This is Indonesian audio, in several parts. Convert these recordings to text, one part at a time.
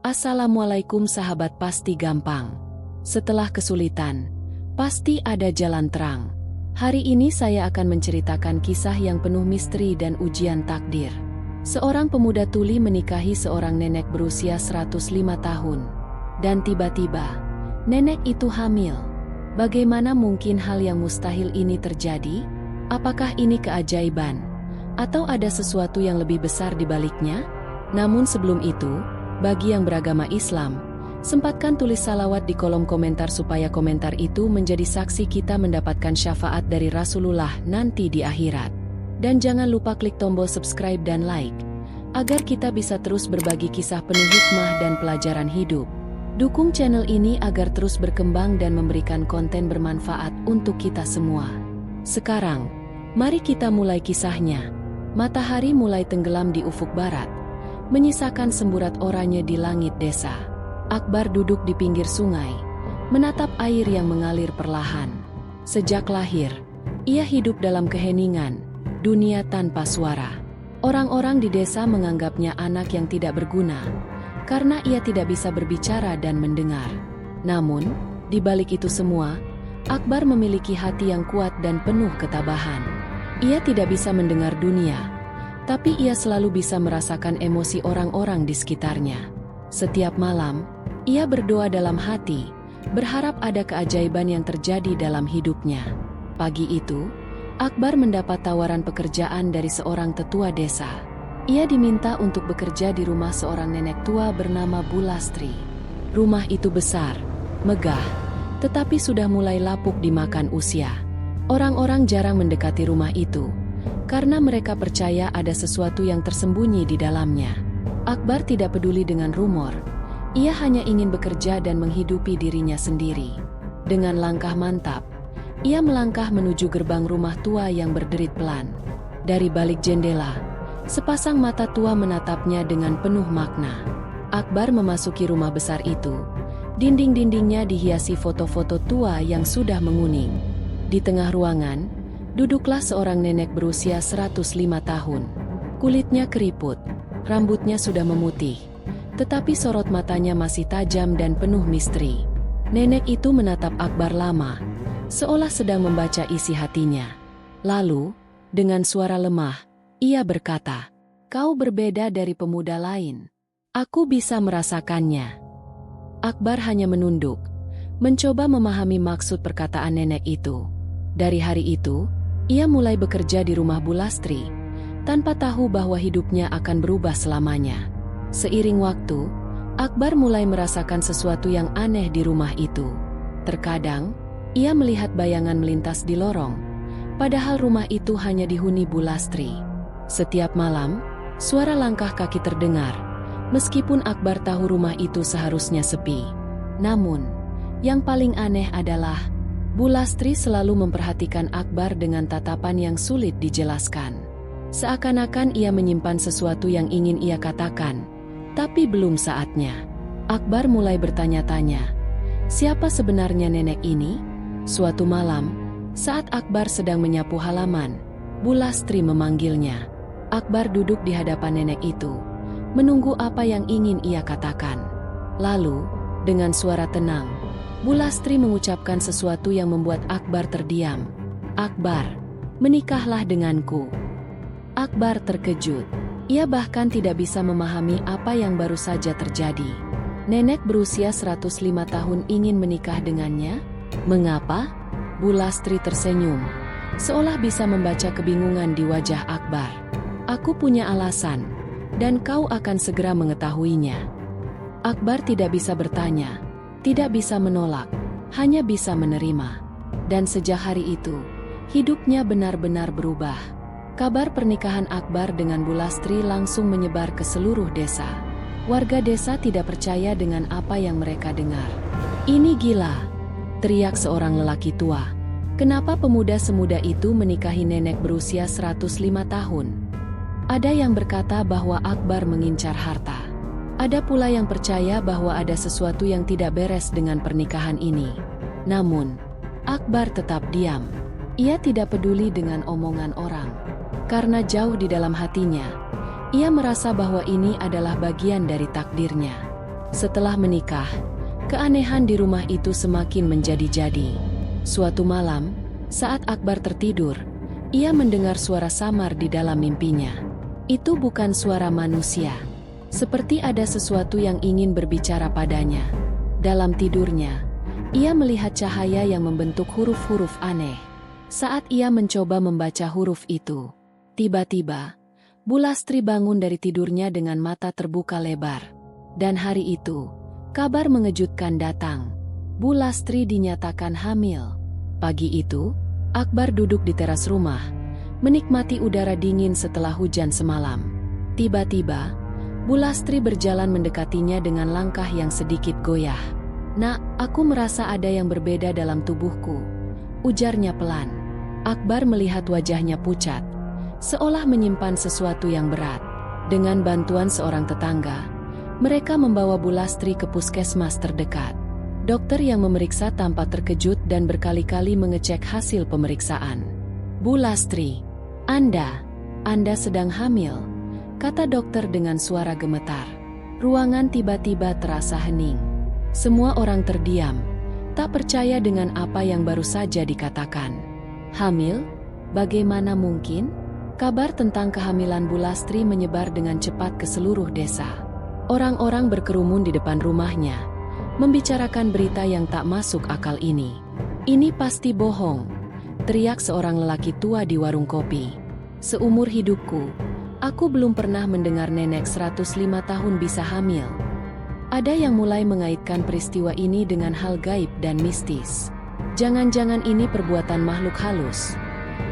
Assalamualaikum sahabat, pasti gampang. Setelah kesulitan, pasti ada jalan terang. Hari ini saya akan menceritakan kisah yang penuh misteri dan ujian takdir. Seorang pemuda tuli menikahi seorang nenek berusia 105 tahun. Dan tiba-tiba, nenek itu hamil. Bagaimana mungkin hal yang mustahil ini terjadi? Apakah ini keajaiban? Atau ada sesuatu yang lebih besar di baliknya? Namun sebelum itu, bagi yang beragama Islam, sempatkan tulis salawat di kolom komentar supaya komentar itu menjadi saksi kita mendapatkan syafaat dari Rasulullah nanti di akhirat. Dan jangan lupa klik tombol subscribe dan like, agar kita bisa terus berbagi kisah penuh hikmah dan pelajaran hidup. Dukung channel ini agar terus berkembang dan memberikan konten bermanfaat untuk kita semua. Sekarang, mari kita mulai kisahnya. Matahari mulai tenggelam di ufuk barat, menyisakan semburat oranye di langit desa. Akbar duduk di pinggir sungai, menatap air yang mengalir perlahan. Sejak lahir, ia hidup dalam keheningan, dunia tanpa suara. Orang-orang di desa menganggapnya anak yang tidak berguna, karena ia tidak bisa berbicara dan mendengar. Namun, di balik itu semua, Akbar memiliki hati yang kuat dan penuh ketabahan. Ia tidak bisa mendengar dunia, tapi ia selalu bisa merasakan emosi orang-orang di sekitarnya. Setiap malam, ia berdoa dalam hati, berharap ada keajaiban yang terjadi dalam hidupnya. Pagi itu, Akbar mendapat tawaran pekerjaan dari seorang tetua desa. Ia diminta untuk bekerja di rumah seorang nenek tua bernama Bu Lastri. Rumah itu besar, megah, tetapi sudah mulai lapuk dimakan usia. Orang-orang jarang mendekati rumah itu, karena mereka percaya ada sesuatu yang tersembunyi di dalamnya. Akbar tidak peduli dengan rumor, ia hanya ingin bekerja dan menghidupi dirinya sendiri. Dengan langkah mantap, ia melangkah menuju gerbang rumah tua yang berderit pelan. Dari balik jendela, sepasang mata tua menatapnya dengan penuh makna. Akbar memasuki rumah besar itu. Dinding-dindingnya dihiasi foto-foto tua yang sudah menguning. Di tengah ruangan, duduklah seorang nenek berusia 105 tahun. Kulitnya keriput, rambutnya sudah memutih, tetapi sorot matanya masih tajam dan penuh misteri. Nenek itu menatap Akbar lama, seolah sedang membaca isi hatinya. Lalu, dengan suara lemah, ia berkata, "Kau berbeda dari pemuda lain. Aku bisa merasakannya." Akbar hanya menunduk, mencoba memahami maksud perkataan nenek itu. Dari hari itu, ia mulai bekerja di rumah Bu Lastri, tanpa tahu bahwa hidupnya akan berubah selamanya. Seiring waktu, Akbar mulai merasakan sesuatu yang aneh di rumah itu. Terkadang, ia melihat bayangan melintas di lorong, padahal rumah itu hanya dihuni Bu Lastri. Setiap malam, suara langkah kaki terdengar, meskipun Akbar tahu rumah itu seharusnya sepi. Namun, yang paling aneh adalah Bu Lastri selalu memperhatikan Akbar dengan tatapan yang sulit dijelaskan. Seakan-akan ia menyimpan sesuatu yang ingin ia katakan, tapi belum saatnya. Akbar mulai bertanya-tanya, siapa sebenarnya nenek ini? Suatu malam, saat Akbar sedang menyapu halaman, Bu Lastri memanggilnya. Akbar duduk di hadapan nenek itu, menunggu apa yang ingin ia katakan. Lalu, dengan suara tenang, Bu Lastri mengucapkan sesuatu yang membuat Akbar terdiam. "Akbar, menikahlah denganku." Akbar terkejut. Ia bahkan tidak bisa memahami apa yang baru saja terjadi. Nenek berusia 105 tahun ingin menikah dengannya? Mengapa? Bu Lastri tersenyum, seolah bisa membaca kebingungan di wajah Akbar. "Aku punya alasan, dan kau akan segera mengetahuinya." Akbar tidak bisa bertanya, tidak bisa menolak, hanya bisa menerima. Dan sejak hari itu, hidupnya benar-benar berubah. Kabar pernikahan Akbar dengan Bu Lastri langsung menyebar ke seluruh desa. Warga desa tidak percaya dengan apa yang mereka dengar. "Ini gila!" teriak seorang lelaki tua. "Kenapa pemuda semuda itu menikahi nenek berusia 105 tahun?" Ada yang berkata bahwa Akbar mengincar harta. Ada pula yang percaya bahwa ada sesuatu yang tidak beres dengan pernikahan ini. Namun, Akbar tetap diam. Ia tidak peduli dengan omongan orang. Karena jauh di dalam hatinya, ia merasa bahwa ini adalah bagian dari takdirnya. Setelah menikah, keanehan di rumah itu semakin menjadi-jadi. Suatu malam, saat Akbar tertidur, ia mendengar suara samar di dalam mimpinya. Itu bukan suara manusia. Seperti ada sesuatu yang ingin berbicara padanya. Dalam tidurnya, ia melihat cahaya yang membentuk huruf-huruf aneh. Saat ia mencoba membaca huruf itu, tiba-tiba, Bu Lastri bangun dari tidurnya dengan mata terbuka lebar. Dan hari itu, kabar mengejutkan datang. Bu Lastri dinyatakan hamil. Pagi itu, Akbar duduk di teras rumah, menikmati udara dingin setelah hujan semalam. Tiba-tiba, Bu Lastri berjalan mendekatinya dengan langkah yang sedikit goyah. "Nak, aku merasa ada yang berbeda dalam tubuhku," ujarnya pelan. Akbar melihat wajahnya pucat, seolah menyimpan sesuatu yang berat. Dengan bantuan seorang tetangga, mereka membawa Bu Lastri ke puskesmas terdekat. Dokter yang memeriksa tampak terkejut dan berkali-kali mengecek hasil pemeriksaan. "Bu Lastri, Anda sedang hamil," kata dokter dengan suara gemetar. Ruangan tiba-tiba terasa hening. Semua orang terdiam, tak percaya dengan apa yang baru saja dikatakan. "Hamil? Bagaimana mungkin?" Kabar tentang kehamilan Bu Lastri menyebar dengan cepat ke seluruh desa. Orang-orang berkerumun di depan rumahnya, membicarakan berita yang tak masuk akal ini. "Ini pasti bohong," teriak seorang lelaki tua di warung kopi. "Seumur hidupku, aku belum pernah mendengar nenek 105 tahun bisa hamil." Ada yang mulai mengaitkan peristiwa ini dengan hal gaib dan mistis. "Jangan-jangan ini perbuatan makhluk halus,"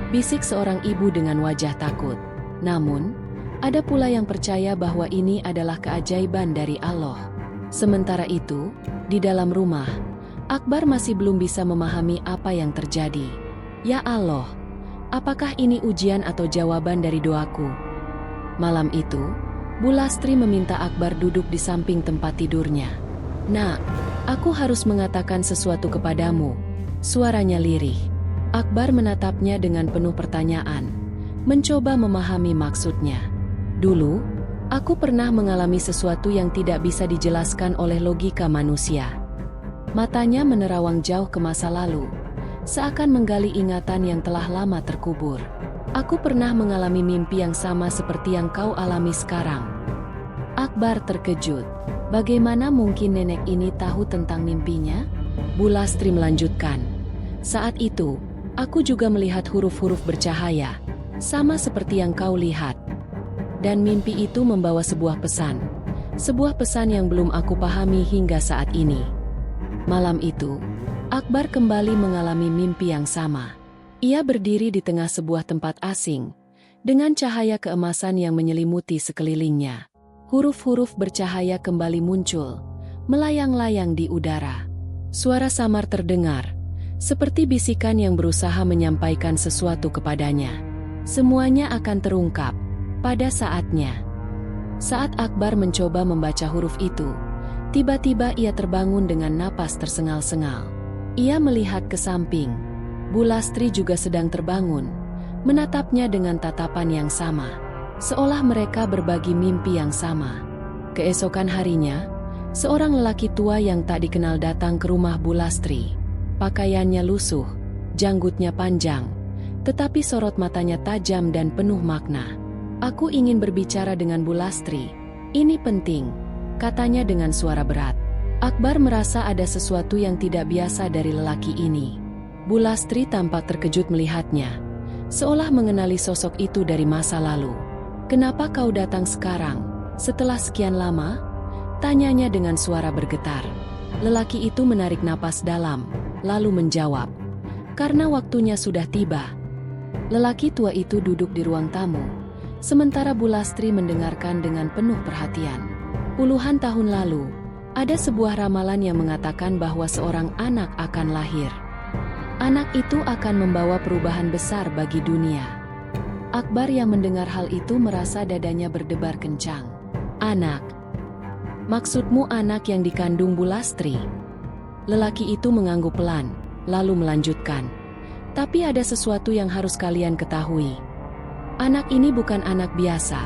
bisik seorang ibu dengan wajah takut. Namun, ada pula yang percaya bahwa ini adalah keajaiban dari Allah. Sementara itu, di dalam rumah, Akbar masih belum bisa memahami apa yang terjadi. "Ya Allah, apakah ini ujian atau jawaban dari doaku?" Malam itu, Bu Lastri meminta Akbar duduk di samping tempat tidurnya. "Nak, aku harus mengatakan sesuatu kepadamu," suaranya lirih. Akbar menatapnya dengan penuh pertanyaan, mencoba memahami maksudnya. "Dulu, aku pernah mengalami sesuatu yang tidak bisa dijelaskan oleh logika manusia." Matanya menerawang jauh ke masa lalu, seakan menggali ingatan yang telah lama terkubur. "Aku pernah mengalami mimpi yang sama seperti yang kau alami sekarang." Akbar terkejut. Bagaimana mungkin nenek ini tahu tentang mimpinya? Bu Lastri melanjutkan, "Saat itu, aku juga melihat huruf-huruf bercahaya, sama seperti yang kau lihat. Dan mimpi itu membawa sebuah pesan yang belum aku pahami hingga saat ini." Malam itu, Akbar kembali mengalami mimpi yang sama. Ia berdiri di tengah sebuah tempat asing, dengan cahaya keemasan yang menyelimuti sekelilingnya. Huruf-huruf bercahaya kembali muncul, melayang-layang di udara. Suara samar terdengar, seperti bisikan yang berusaha menyampaikan sesuatu kepadanya. Semuanya akan terungkap pada saatnya. Saat Akbar mencoba membaca huruf itu, tiba-tiba ia terbangun dengan napas tersengal-sengal. Ia melihat ke samping. Bu Lastri juga sedang terbangun, menatapnya dengan tatapan yang sama, seolah mereka berbagi mimpi yang sama. Keesokan harinya, seorang lelaki tua yang tak dikenal datang ke rumah Bu Lastri. Pakaiannya lusuh, janggutnya panjang, tetapi sorot matanya tajam dan penuh makna. "Aku ingin berbicara dengan Bu Lastri. Ini penting," katanya dengan suara berat. Akbar merasa ada sesuatu yang tidak biasa dari lelaki ini. Bu Lastri tampak terkejut melihatnya, seolah mengenali sosok itu dari masa lalu. "Kenapa kau datang sekarang, setelah sekian lama?" tanyanya dengan suara bergetar. Lelaki itu menarik napas dalam, lalu menjawab, "Karena waktunya sudah tiba." Lelaki tua itu duduk di ruang tamu, sementara Bu Lastri mendengarkan dengan penuh perhatian. Puluhan tahun lalu, ada sebuah ramalan yang mengatakan bahwa seorang anak akan lahir. Anak itu akan membawa perubahan besar bagi dunia. Akbar yang mendengar hal itu merasa dadanya berdebar kencang. "Anak? Maksudmu anak yang dikandung Bu Lastri?" Lelaki itu mengangguk pelan, lalu melanjutkan, "Tapi ada sesuatu yang harus kalian ketahui. Anak ini bukan anak biasa.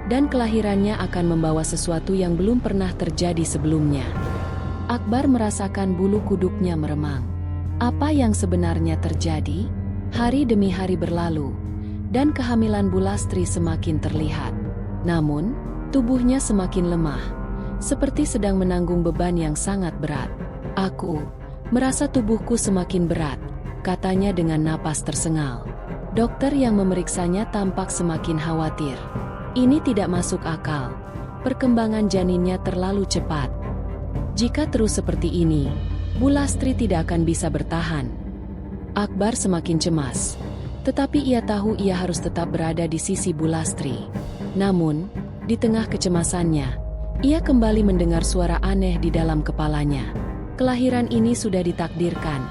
dan kelahirannya akan membawa sesuatu yang belum pernah terjadi sebelumnya. Akbar merasakan bulu kuduknya meremang. Apa yang sebenarnya terjadi? Hari demi hari berlalu, dan kehamilan Bulastri semakin terlihat. Namun, tubuhnya semakin lemah, seperti sedang menanggung beban yang sangat berat. Aku merasa tubuhku semakin berat, katanya dengan napas tersengal. Dokter yang memeriksanya tampak semakin khawatir. Ini tidak masuk akal. Perkembangan janinnya terlalu cepat. Jika terus seperti ini, Bulastri tidak akan bisa bertahan. Akbar semakin cemas, tetapi ia tahu ia harus tetap berada di sisi Bulastri. Namun, di tengah kecemasannya, ia kembali mendengar suara aneh di dalam kepalanya. Kelahiran ini sudah ditakdirkan.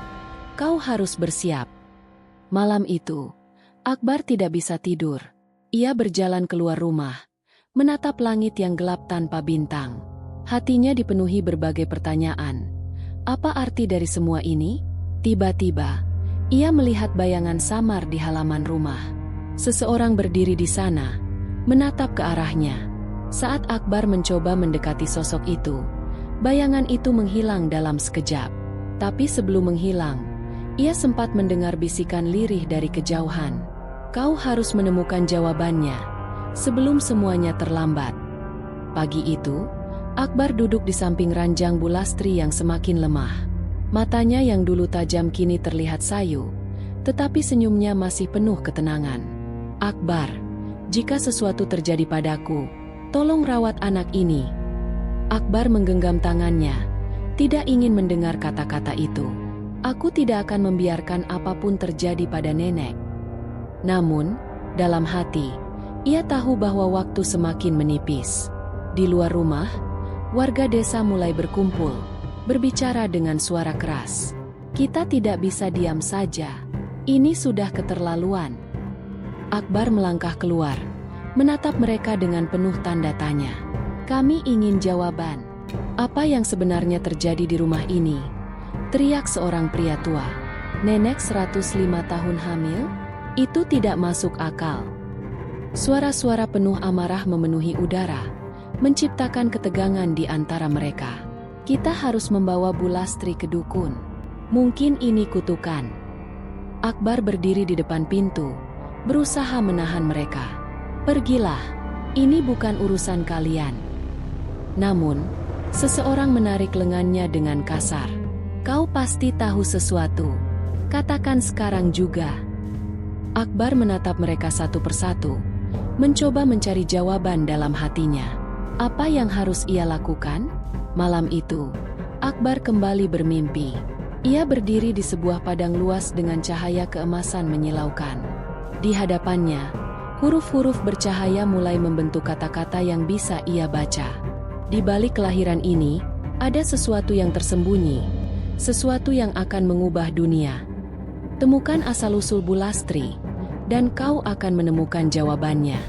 Kau harus bersiap. Malam itu, Akbar tidak bisa tidur. Ia berjalan keluar rumah, menatap langit yang gelap tanpa bintang. Hatinya dipenuhi berbagai pertanyaan. Apa arti dari semua ini? Tiba-tiba, ia melihat bayangan samar di halaman rumah. Seseorang berdiri di sana, menatap ke arahnya. Saat Akbar mencoba mendekati sosok itu, bayangan itu menghilang dalam sekejap. Tapi sebelum menghilang, ia sempat mendengar bisikan lirih dari kejauhan. Kau harus menemukan jawabannya, sebelum semuanya terlambat. Pagi itu, Akbar duduk di samping ranjang Bulastri yang semakin lemah. Matanya yang dulu tajam kini terlihat sayu, tetapi senyumnya masih penuh ketenangan. Akbar, jika sesuatu terjadi padaku, tolong rawat anak ini. Akbar menggenggam tangannya, tidak ingin mendengar kata-kata itu. Aku tidak akan membiarkan apapun terjadi pada nenek. Namun, dalam hati, ia tahu bahwa waktu semakin menipis. Di luar rumah, warga desa mulai berkumpul, berbicara dengan suara keras. Kita tidak bisa diam saja. Ini sudah keterlaluan. Akbar melangkah keluar, menatap mereka dengan penuh tanda tanya. Kami ingin jawaban. Apa yang sebenarnya terjadi di rumah ini? Teriak seorang pria tua. Nenek 105 tahun hamil? Itu tidak masuk akal. Suara-suara penuh amarah memenuhi udara, menciptakan ketegangan di antara mereka. Kita harus membawa Bulastri ke dukun. Mungkin ini kutukan. Akbar berdiri di depan pintu, berusaha menahan mereka. Pergilah, ini bukan urusan kalian. Namun, seseorang menarik lengannya dengan kasar. Kau pasti tahu sesuatu. Katakan sekarang juga. Akbar menatap mereka satu persatu, mencoba mencari jawaban dalam hatinya. Apa yang harus ia lakukan? Malam itu, Akbar kembali bermimpi. Ia berdiri di sebuah padang luas dengan cahaya keemasan menyilaukan. Di hadapannya, huruf-huruf bercahaya mulai membentuk kata-kata yang bisa ia baca. Di balik kelahiran ini, ada sesuatu yang tersembunyi, sesuatu yang akan mengubah dunia. Temukan asal-usul Bulastri, dan kau akan menemukan jawabannya.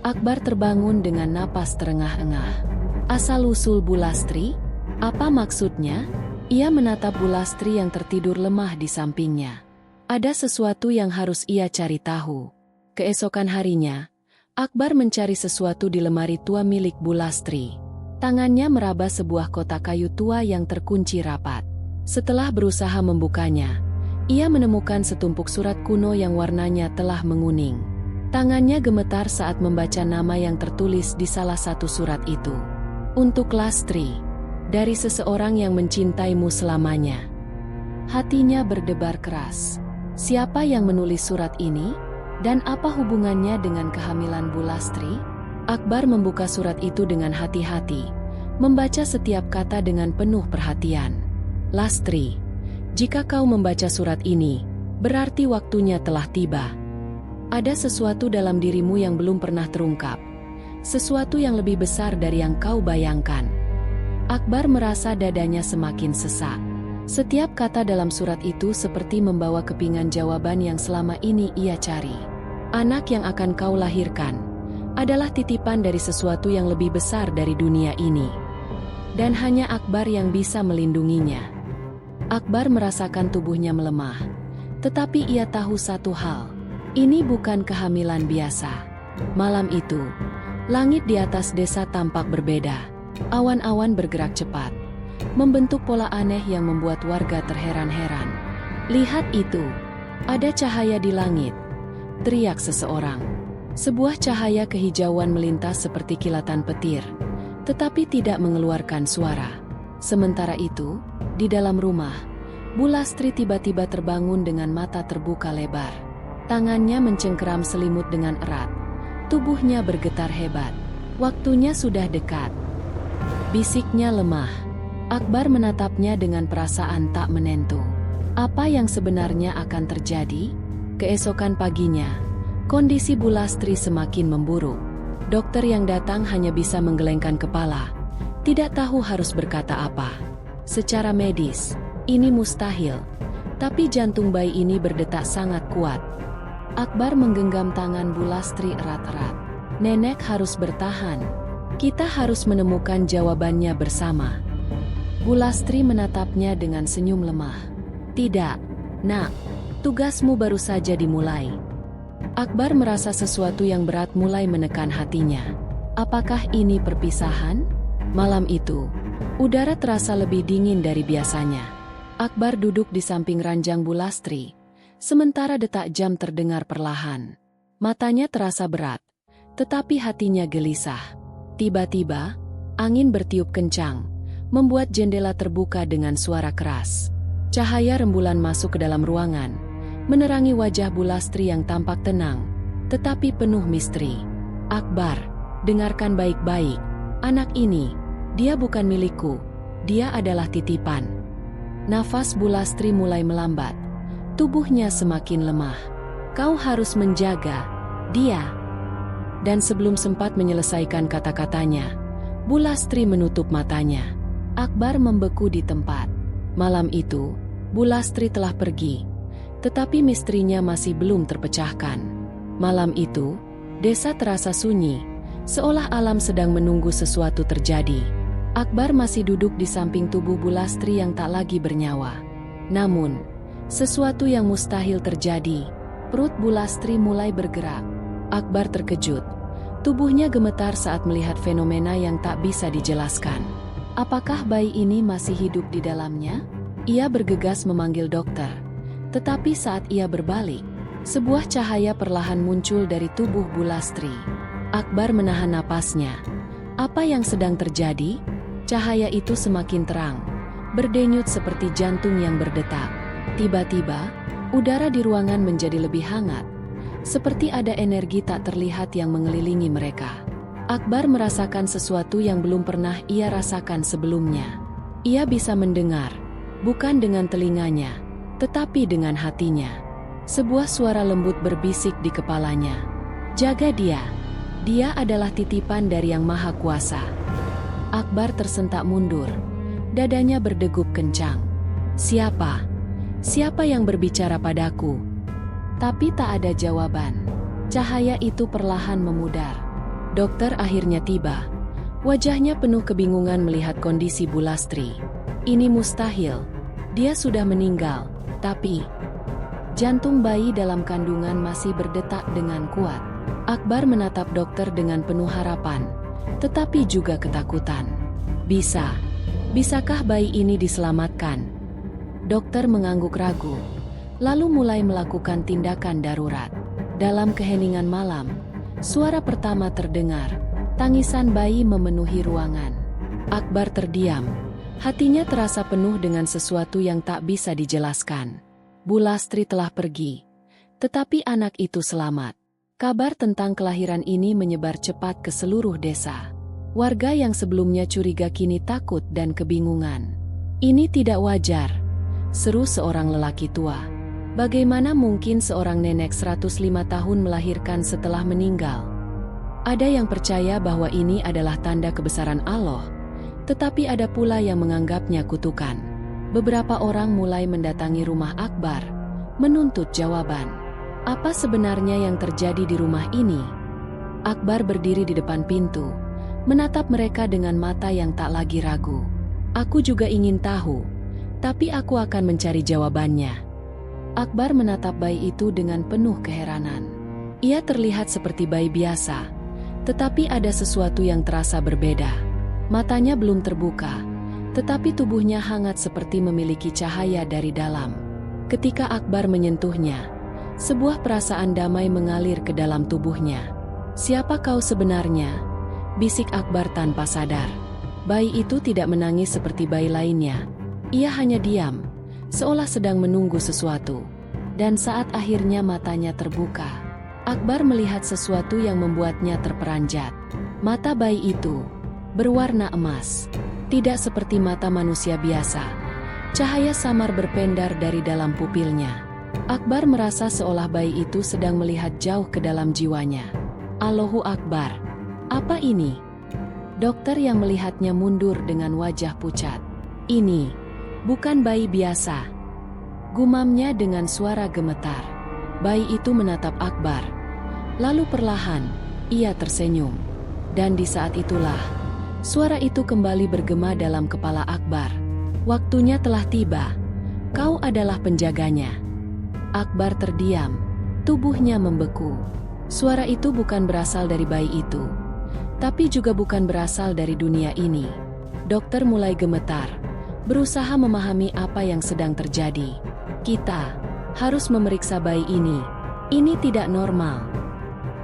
Akbar terbangun dengan napas terengah-engah. Asal-usul Bulastri? Apa maksudnya? Ia menatap Bulastri yang tertidur lemah di sampingnya. Ada sesuatu yang harus ia cari tahu. Keesokan harinya, Akbar mencari sesuatu di lemari tua milik Bulastri. Tangannya meraba sebuah kotak kayu tua yang terkunci rapat. Setelah berusaha membukanya, ia menemukan setumpuk surat kuno yang warnanya telah menguning. Tangannya gemetar saat membaca nama yang tertulis di salah satu surat itu. Untuk Lastri, dari seseorang yang mencintaimu selamanya. Hatinya berdebar keras. Siapa yang menulis surat ini? Dan apa hubungannya dengan kehamilan Bulastri? Akbar membuka surat itu dengan hati-hati, membaca setiap kata dengan penuh perhatian. Lastri, jika kau membaca surat ini, berarti waktunya telah tiba. Ada sesuatu dalam dirimu yang belum pernah terungkap. Sesuatu yang lebih besar dari yang kau bayangkan. Akbar merasa dadanya semakin sesak. Setiap kata dalam surat itu seperti membawa kepingan jawaban yang selama ini ia cari. Anak yang akan kau lahirkan adalah titipan dari sesuatu yang lebih besar dari dunia ini. Dan hanya Akbar yang bisa melindunginya. Akbar merasakan tubuhnya melemah, tetapi ia tahu satu hal. Ini bukan kehamilan biasa. Malam itu, Langit di atas desa tampak berbeda. Awan-awan bergerak cepat, membentuk pola aneh yang membuat warga terheran-heran. "Lihat itu! Ada cahaya di langit!" teriak seseorang. Sebuah cahaya kehijauan melintas seperti kilatan petir, tetapi tidak mengeluarkan suara. Sementara itu, di dalam rumah, Bu Lastri tiba-tiba terbangun dengan mata terbuka lebar. Tangannya mencengkeram selimut dengan erat. Tubuhnya bergetar hebat. "Waktunya sudah dekat," bisiknya lemah. Akbar menatapnya dengan perasaan tak menentu. Apa yang sebenarnya akan terjadi? Keesokan paginya, kondisi Bu Lastri semakin memburuk. Dokter yang datang hanya bisa menggelengkan kepala, tidak tahu harus berkata apa. Secara medis, ini mustahil, tapi jantung bayi ini berdetak sangat kuat. Akbar menggenggam tangan Bu Lastri erat-erat. "Nenek harus bertahan. Kita harus menemukan jawabannya bersama." Bu Lastri menatapnya dengan senyum lemah. "Tidak, Nak. Tugasmu baru saja dimulai." Akbar merasa sesuatu yang berat mulai menekan hatinya. Apakah ini perpisahan? Malam itu, udara terasa lebih dingin dari biasanya. Akbar duduk di samping ranjang Bu Lastri. Sementara detak jam terdengar perlahan. Matanya terasa berat, tetapi hatinya gelisah. Tiba-tiba, angin bertiup kencang, membuat jendela terbuka dengan suara keras. Cahaya rembulan masuk ke dalam ruangan, menerangi wajah Bu Lastri yang tampak tenang, tetapi penuh misteri. "Akbar, dengarkan baik-baik. Anak ini, dia bukan milikku. Dia adalah titipan." Nafas Bu Lastri mulai melambat. Tubuhnya semakin lemah. "Kau harus menjaga dia." Dan sebelum sempat menyelesaikan kata-katanya, Bu Lastri menutup matanya. Akbar membeku di tempat. Malam itu, Bu Lastri telah pergi, tetapi misterinya masih belum terpecahkan. Malam itu, desa terasa sunyi, seolah alam sedang menunggu sesuatu terjadi. Akbar masih duduk di samping tubuh Bu Lastri yang tak lagi bernyawa. Namun, sesuatu yang mustahil terjadi. Perut Bu Lastri mulai bergerak. Akbar terkejut. Tubuhnya gemetar saat melihat fenomena yang tak bisa dijelaskan. Apakah bayi ini masih hidup di dalamnya? Ia bergegas memanggil dokter. Tetapi saat ia berbalik, sebuah cahaya perlahan muncul dari tubuh Bu Lastri. Akbar menahan napasnya. Apa yang sedang terjadi? Cahaya itu semakin terang, berdenyut seperti jantung yang berdetak. Tiba-tiba, udara di ruangan menjadi lebih hangat, seperti ada energi tak terlihat yang mengelilingi mereka. Akbar merasakan sesuatu yang belum pernah ia rasakan sebelumnya. Ia bisa mendengar, bukan dengan telinganya, tetapi dengan hatinya. Sebuah suara lembut berbisik di kepalanya. "Jaga dia. Dia adalah titipan dari Yang Maha Kuasa." Akbar tersentak mundur. Dadanya berdegup kencang. "Siapa? Siapa yang berbicara padaku?" Tapi tak ada jawaban. Cahaya itu perlahan memudar. Dokter akhirnya tiba. Wajahnya penuh kebingungan melihat kondisi Bu Lastri. Ini mustahil. Dia sudah meninggal, tapi jantung bayi dalam kandungan masih berdetak dengan kuat. Akbar menatap dokter dengan penuh harapan, tetapi juga ketakutan. Bisakah bayi ini diselamatkan? Dokter mengangguk ragu, lalu mulai melakukan tindakan darurat. Dalam keheningan malam, suara pertama terdengar. Tangisan bayi memenuhi ruangan. Akbar terdiam. Hatinya terasa penuh dengan sesuatu yang tak bisa dijelaskan. Bu Lastri telah pergi, tetapi anak itu selamat. Kabar tentang kelahiran ini menyebar cepat ke seluruh desa. Warga yang sebelumnya curiga kini takut dan kebingungan. "Ini tidak wajar," seru seorang lelaki tua. "Bagaimana mungkin seorang nenek 105 tahun melahirkan setelah meninggal?" Ada yang percaya bahwa ini adalah tanda kebesaran Allah, tetapi ada pula yang menganggapnya kutukan. Beberapa orang mulai mendatangi rumah Akbar, menuntut jawaban. Apa sebenarnya yang terjadi di rumah ini? Akbar berdiri di depan pintu, menatap mereka dengan mata yang tak lagi ragu. "Aku juga ingin tahu, tapi aku akan mencari jawabannya." Akbar menatap bayi itu dengan penuh keheranan. Ia terlihat seperti bayi biasa, Tetapi ada sesuatu yang terasa berbeda. Matanya belum terbuka, tetapi tubuhnya hangat seperti memiliki cahaya dari dalam. Ketika Akbar menyentuhnya, sebuah perasaan damai mengalir ke dalam tubuhnya. "Siapa kau sebenarnya?" bisik Akbar tanpa sadar. Bayi itu tidak menangis seperti bayi lainnya. Ia hanya diam, seolah sedang menunggu sesuatu. Dan saat akhirnya matanya terbuka, Akbar melihat sesuatu yang membuatnya terperanjat. Mata bayi itu berwarna emas, tidak seperti mata manusia biasa. Cahaya samar berpendar dari dalam pupilnya. Akbar merasa seolah bayi itu sedang melihat jauh ke dalam jiwanya. Allahu Akbar. Apa ini? Dokter yang melihatnya mundur dengan wajah pucat. "Ini bukan bayi biasa," gumamnya dengan suara gemetar. Bayi itu menatap Akbar. Lalu perlahan, ia tersenyum. Dan di saat itulah, suara itu kembali bergema dalam kepala Akbar. "Waktunya telah tiba. Kau adalah penjaganya." Akbar terdiam, tubuhnya membeku. Suara itu bukan berasal dari bayi itu, tapi juga bukan berasal dari dunia ini. Dokter mulai gemetar, berusaha memahami apa yang sedang terjadi. "Kita harus memeriksa bayi ini. Ini tidak normal."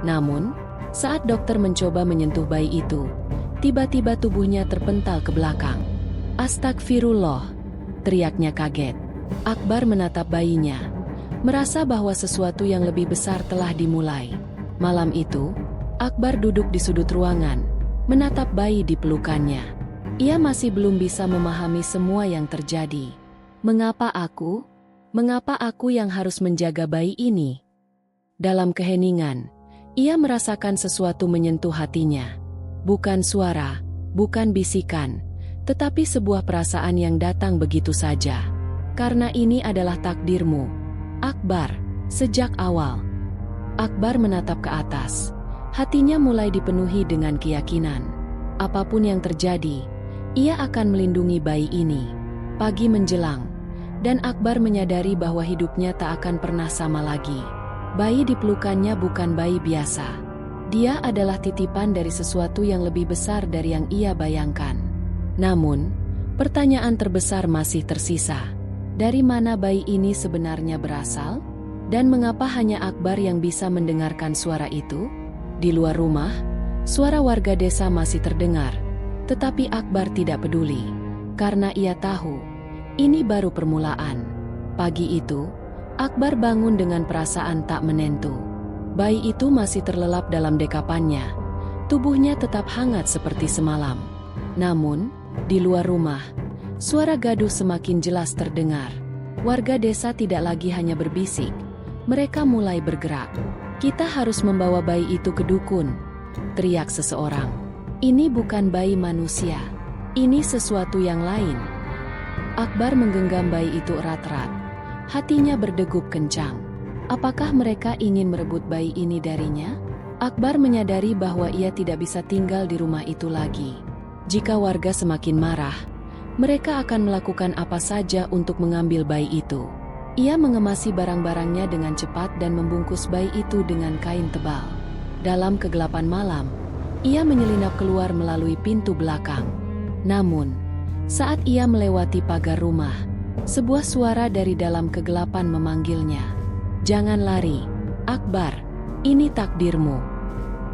Namun, saat dokter mencoba menyentuh bayi itu, tiba-tiba tubuhnya terpental ke belakang. "Astagfirullah!" teriaknya kaget. Akbar menatap bayinya, merasa bahwa sesuatu yang lebih besar telah dimulai. Malam itu, Akbar duduk di sudut ruangan, menatap bayi di pelukannya. Ia masih belum bisa memahami semua yang terjadi. Mengapa aku yang harus menjaga bayi ini? Dalam keheningan, ia merasakan sesuatu menyentuh hatinya. Bukan suara, bukan bisikan, tetapi sebuah perasaan yang datang begitu saja. "Karena ini adalah takdirmu, Akbar, sejak awal." Akbar menatap ke atas. Hatinya mulai dipenuhi dengan keyakinan. Apapun yang terjadi, ia akan melindungi bayi ini. Pagi menjelang, dan Akbar menyadari bahwa hidupnya tak akan pernah sama lagi. Bayi di pelukannya bukan bayi biasa. Dia adalah titipan dari sesuatu yang lebih besar dari yang ia bayangkan. Namun, pertanyaan terbesar masih tersisa. Dari mana bayi ini sebenarnya berasal? Dan mengapa hanya Akbar yang bisa mendengarkan suara itu? Di luar rumah, suara warga desa masih terdengar, tetapi Akbar tidak peduli, karena ia tahu, ini baru permulaan. Pagi itu, Akbar bangun dengan perasaan tak menentu. Bayi itu masih terlelap dalam dekapannya, tubuhnya tetap hangat seperti semalam. Namun, di luar rumah, suara gaduh semakin jelas terdengar. Warga desa tidak lagi hanya berbisik, mereka mulai bergerak. "Kita harus membawa bayi itu ke dukun," teriak seseorang. "Ini bukan bayi manusia. Ini sesuatu yang lain." Akbar menggenggam bayi itu erat-erat. Hatinya berdegup kencang. Apakah mereka ingin merebut bayi ini darinya? Akbar menyadari bahwa ia tidak bisa tinggal di rumah itu lagi. Jika warga semakin marah, mereka akan melakukan apa saja untuk mengambil bayi itu. Ia mengemasi barang-barangnya dengan cepat dan membungkus bayi itu dengan kain tebal. Dalam kegelapan malam, ia menyelinap keluar melalui pintu belakang. Namun, saat ia melewati pagar rumah, sebuah suara dari dalam kegelapan memanggilnya. "Jangan lari, Akbar, ini takdirmu."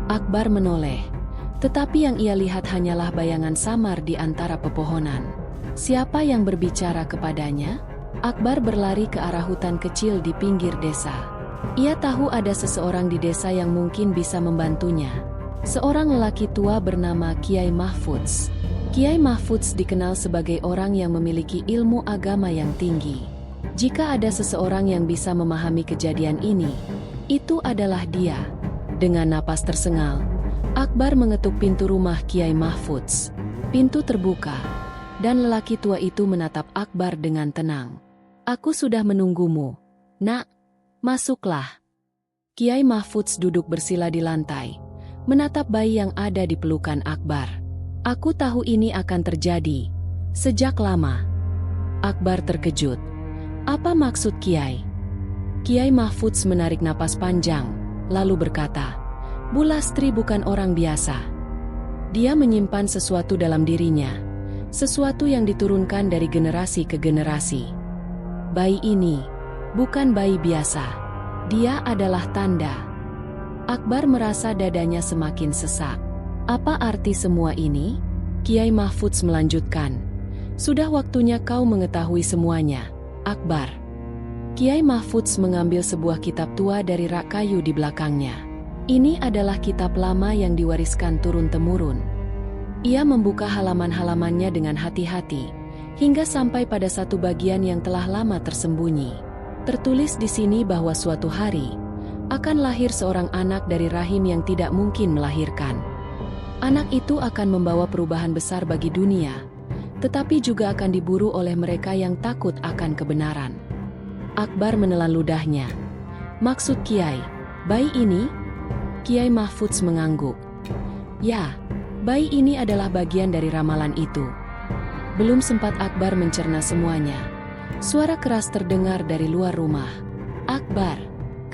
Akbar menoleh, tetapi yang ia lihat hanyalah bayangan samar di antara pepohonan. Siapa yang berbicara kepadanya? Akbar berlari ke arah hutan kecil di pinggir desa. Ia tahu ada seseorang di desa yang mungkin bisa membantunya. Seorang lelaki tua bernama Kiai Mahfudz. Kiai Mahfudz dikenal sebagai orang yang memiliki ilmu agama yang tinggi. Jika ada seseorang yang bisa memahami kejadian ini, itu adalah dia. Dengan napas tersengal, Akbar mengetuk pintu rumah Kiai Mahfudz. Pintu terbuka, dan lelaki tua itu menatap Akbar dengan tenang. "Aku sudah menunggumu, Nak. Masuklah." Kiai Mahfudz duduk bersila di lantai, menatap bayi yang ada di pelukan Akbar. "Aku tahu ini akan terjadi. Sejak lama." Akbar terkejut. "Apa maksud Kiai?" Kiai Mahfudz menarik napas panjang, lalu berkata, Bu Lastri bukan orang biasa. Dia menyimpan sesuatu dalam dirinya, sesuatu yang diturunkan dari generasi ke generasi. Bayi ini bukan bayi biasa. Dia adalah tanda. Akbar merasa dadanya semakin sesak. Apa arti semua ini? Kiai Mahfudz melanjutkan. Sudah waktunya kau mengetahui semuanya, Akbar. Kiai Mahfudz mengambil sebuah kitab tua dari rak kayu di belakangnya. Ini adalah kitab lama yang diwariskan turun-temurun. Ia membuka halaman-halamannya dengan hati-hati, hingga sampai pada satu bagian yang telah lama tersembunyi. Tertulis di sini bahwa suatu hari akan lahir seorang anak dari rahim yang tidak mungkin melahirkan. Anak itu akan membawa perubahan besar bagi dunia, tetapi juga akan diburu oleh mereka yang takut akan kebenaran. Akbar menelan ludahnya. Maksud Kiai, bayi ini? Kiai Mahfudz mengangguk. Ya, bayi ini adalah bagian dari ramalan itu. Belum sempat Akbar mencerna semuanya, suara keras terdengar dari luar rumah. Akbar,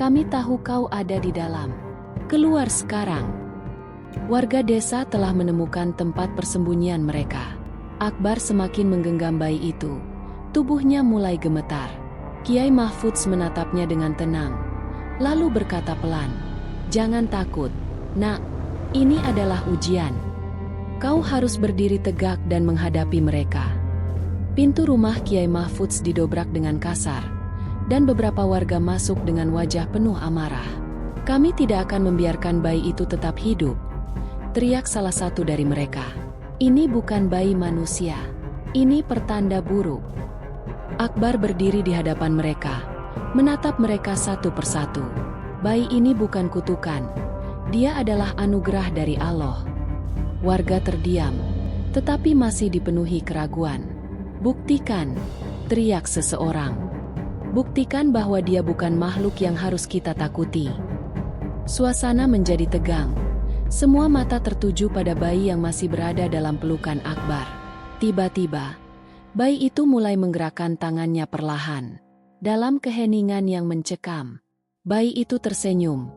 kami tahu kau ada di dalam. Keluar sekarang. Warga desa telah menemukan tempat persembunyian mereka. Akbar semakin menggenggam bayi itu. Tubuhnya mulai gemetar. Kiai Mahfudz menatapnya dengan tenang, lalu berkata pelan, "Jangan takut, nak. Ini adalah ujian. Kau harus berdiri tegak dan menghadapi mereka." Pintu rumah Kiai Mahfudz didobrak dengan kasar, dan beberapa warga masuk dengan wajah penuh amarah. "Kami tidak akan membiarkan bayi itu tetap hidup," teriak salah satu dari mereka. "Ini bukan bayi manusia. Ini pertanda buruk." Akbar berdiri di hadapan mereka, menatap mereka satu persatu. Bayi ini bukan kutukan. Dia adalah anugerah dari Allah. Warga terdiam, tetapi masih dipenuhi keraguan. "Buktikan," teriak seseorang. "Buktikan bahwa dia bukan makhluk yang harus kita takuti." Suasana menjadi tegang. Semua mata tertuju pada bayi yang masih berada dalam pelukan Akbar. Tiba-tiba, bayi itu mulai menggerakkan tangannya perlahan. Dalam keheningan yang mencekam, bayi itu tersenyum,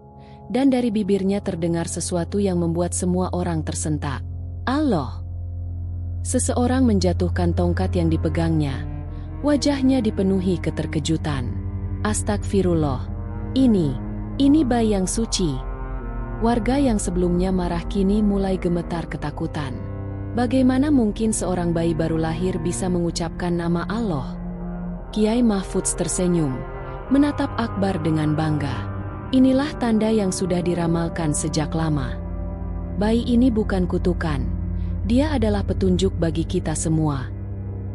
dan dari bibirnya terdengar sesuatu yang membuat semua orang tersentak. "Allah!" Seseorang menjatuhkan tongkat yang dipegangnya. Wajahnya dipenuhi keterkejutan. "Astagfirullah. Ini bayi yang suci." Warga yang sebelumnya marah kini mulai gemetar ketakutan. Bagaimana mungkin seorang bayi baru lahir bisa mengucapkan nama Allah? Kiai Mahfudz tersenyum, menatap Akbar dengan bangga. Inilah tanda yang sudah diramalkan sejak lama. Bayi ini bukan kutukan. Dia adalah petunjuk bagi kita semua.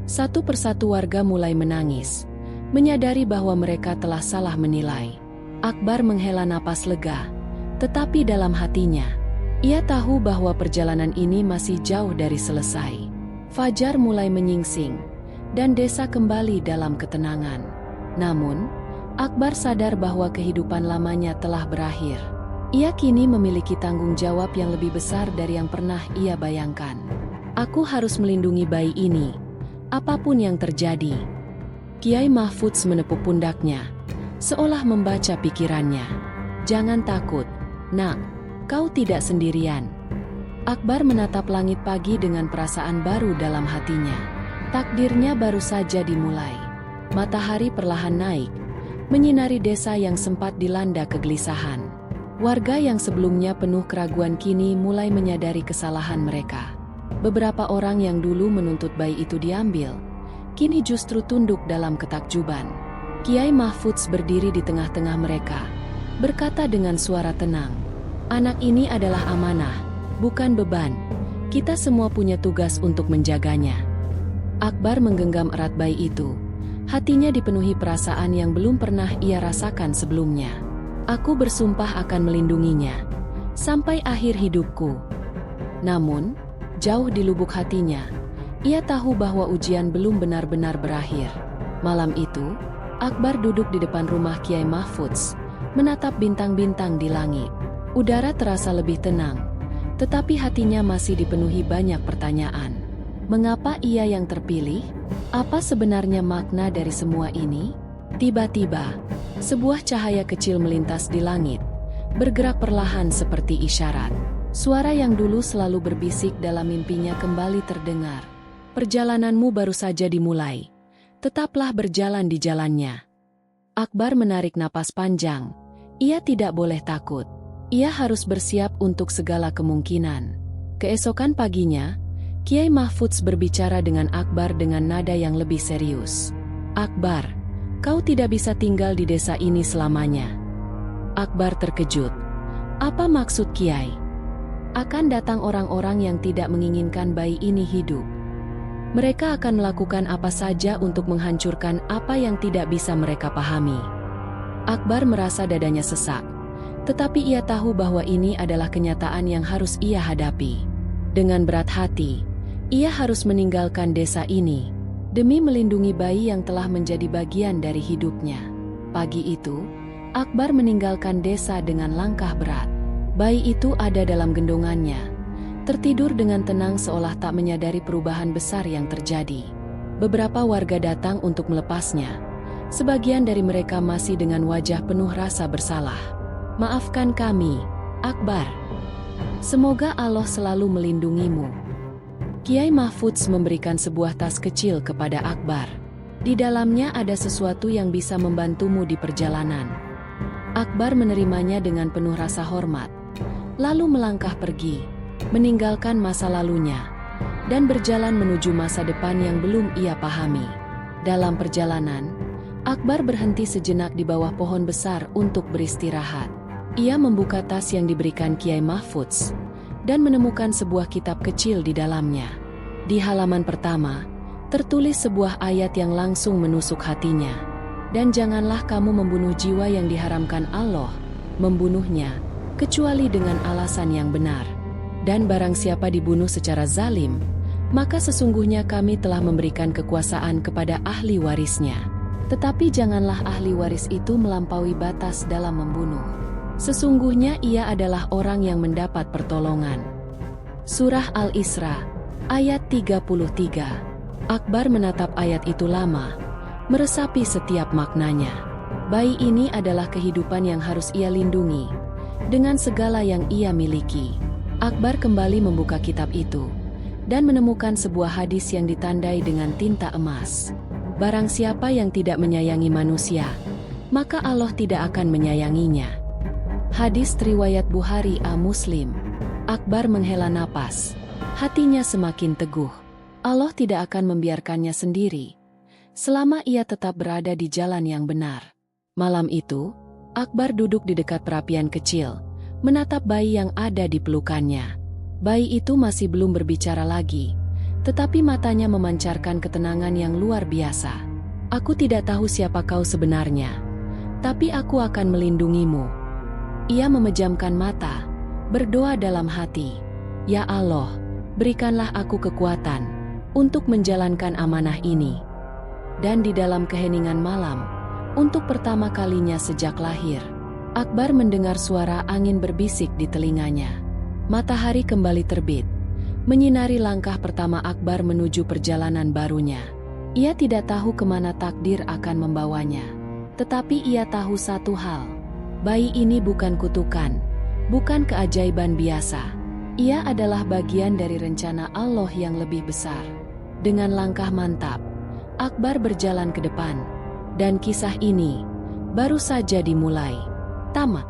Satu persatu warga mulai menangis, menyadari bahwa mereka telah salah menilai. Akbar menghela napas lega, tetapi dalam hatinya, ia tahu bahwa perjalanan ini masih jauh dari selesai. Fajar mulai menyingsing, dan desa kembali dalam ketenangan. Namun, Akbar sadar bahwa kehidupan lamanya telah berakhir. Ia kini memiliki tanggung jawab yang lebih besar dari yang pernah ia bayangkan. "Aku harus melindungi bayi ini, apapun yang terjadi." Kiai Mahfudz menepuk pundaknya, seolah membaca pikirannya. "Jangan takut, nak. Kau tidak sendirian." Akbar menatap langit pagi dengan perasaan baru dalam hatinya. Takdirnya baru saja dimulai. Matahari perlahan naik, menyinari desa yang sempat dilanda kegelisahan. Warga yang sebelumnya penuh keraguan kini mulai menyadari kesalahan mereka. Beberapa orang yang dulu menuntut bayi itu diambil, kini justru tunduk dalam ketakjuban. Kiai Mahfudz berdiri di tengah-tengah mereka, berkata dengan suara tenang, "Anak ini adalah amanah, bukan beban. Kita semua punya tugas untuk menjaganya." Akbar menggenggam erat bayi itu. Hatinya dipenuhi perasaan yang belum pernah ia rasakan sebelumnya. "Aku bersumpah akan melindunginya sampai akhir hidupku." Namun, jauh di lubuk hatinya, ia tahu bahwa ujian belum benar-benar berakhir. Malam itu, Akbar duduk di depan rumah Kiai Mahfudz, menatap bintang-bintang di langit. Udara terasa lebih tenang, tetapi hatinya masih dipenuhi banyak pertanyaan. Mengapa ia yang terpilih? Apa sebenarnya makna dari semua ini? Tiba-tiba, sebuah cahaya kecil melintas di langit, bergerak perlahan seperti isyarat. Suara yang dulu selalu berbisik dalam mimpinya kembali terdengar. Perjalananmu baru saja dimulai. Tetaplah berjalan di jalannya. Akbar menarik napas panjang. Ia tidak boleh takut. Ia harus bersiap untuk segala kemungkinan. Keesokan paginya, Kiai Mahfudz berbicara dengan Akbar dengan nada yang lebih serius. Akbar, kau tidak bisa tinggal di desa ini selamanya. Akbar terkejut. Apa maksud Kiai? Akan datang orang-orang yang tidak menginginkan bayi ini hidup. Mereka akan melakukan apa saja untuk menghancurkan apa yang tidak bisa mereka pahami. Akbar merasa dadanya sesak. Tetapi ia tahu bahwa ini adalah kenyataan yang harus ia hadapi. Dengan berat hati, ia harus meninggalkan desa ini demi melindungi bayi yang telah menjadi bagian dari hidupnya. Pagi itu, Akbar meninggalkan desa dengan langkah berat. Bayi itu ada dalam gendongannya, tertidur dengan tenang seolah tak menyadari perubahan besar yang terjadi. Beberapa warga datang untuk melepasnya. Sebagian dari mereka masih dengan wajah penuh rasa bersalah. Maafkan kami, Akbar. Semoga Allah selalu melindungimu. Kiai Mahfudz memberikan sebuah tas kecil kepada Akbar. Di dalamnya ada sesuatu yang bisa membantumu di perjalanan. Akbar menerimanya dengan penuh rasa hormat, lalu melangkah pergi, meninggalkan masa lalunya, dan berjalan menuju masa depan yang belum ia pahami. Dalam perjalanan, Akbar berhenti sejenak di bawah pohon besar untuk beristirahat. Ia membuka tas yang diberikan Kiai Mahfudz, dan menemukan sebuah kitab kecil di dalamnya. Di halaman pertama, tertulis sebuah ayat yang langsung menusuk hatinya. Dan janganlah kamu membunuh jiwa yang diharamkan Allah, membunuhnya, kecuali dengan alasan yang benar. Dan barang siapa dibunuh secara zalim, maka sesungguhnya kami telah memberikan kekuasaan kepada ahli warisnya. Tetapi janganlah ahli waris itu melampaui batas dalam membunuh. Sesungguhnya ia adalah orang yang mendapat pertolongan. Surah Al-Isra, ayat 33. Akbar menatap ayat itu lama, meresapi setiap maknanya. Bayi ini adalah kehidupan yang harus ia lindungi, dengan segala yang ia miliki. Akbar kembali membuka kitab itu, dan menemukan sebuah hadis yang ditandai dengan tinta emas. Barang siapa yang tidak menyayangi manusia, maka Allah tidak akan menyayanginya. Hadis riwayat Bukhari A Muslim. Akbar menghela napas. Hatinya semakin teguh. Allah tidak akan membiarkannya sendiri selama ia tetap berada di jalan yang benar. Malam itu, Akbar duduk di dekat perapian kecil, menatap bayi yang ada di pelukannya. Bayi itu masih belum berbicara lagi, tetapi matanya memancarkan ketenangan yang luar biasa. Aku tidak tahu siapa kau sebenarnya, tapi aku akan melindungimu. Ia memejamkan mata, berdoa dalam hati, Ya Allah, berikanlah aku kekuatan untuk menjalankan amanah ini. Dan di dalam keheningan malam, untuk pertama kalinya sejak lahir, Akbar mendengar suara angin berbisik di telinganya. Matahari kembali terbit, menyinari langkah pertama Akbar menuju perjalanan barunya. Ia tidak tahu kemana takdir akan membawanya. Tetapi ia tahu satu hal, bayi ini bukan kutukan, bukan keajaiban biasa. Ia adalah bagian dari rencana Allah yang lebih besar. Dengan langkah mantap, Akbar berjalan ke depan, dan kisah ini baru saja dimulai. Tamat.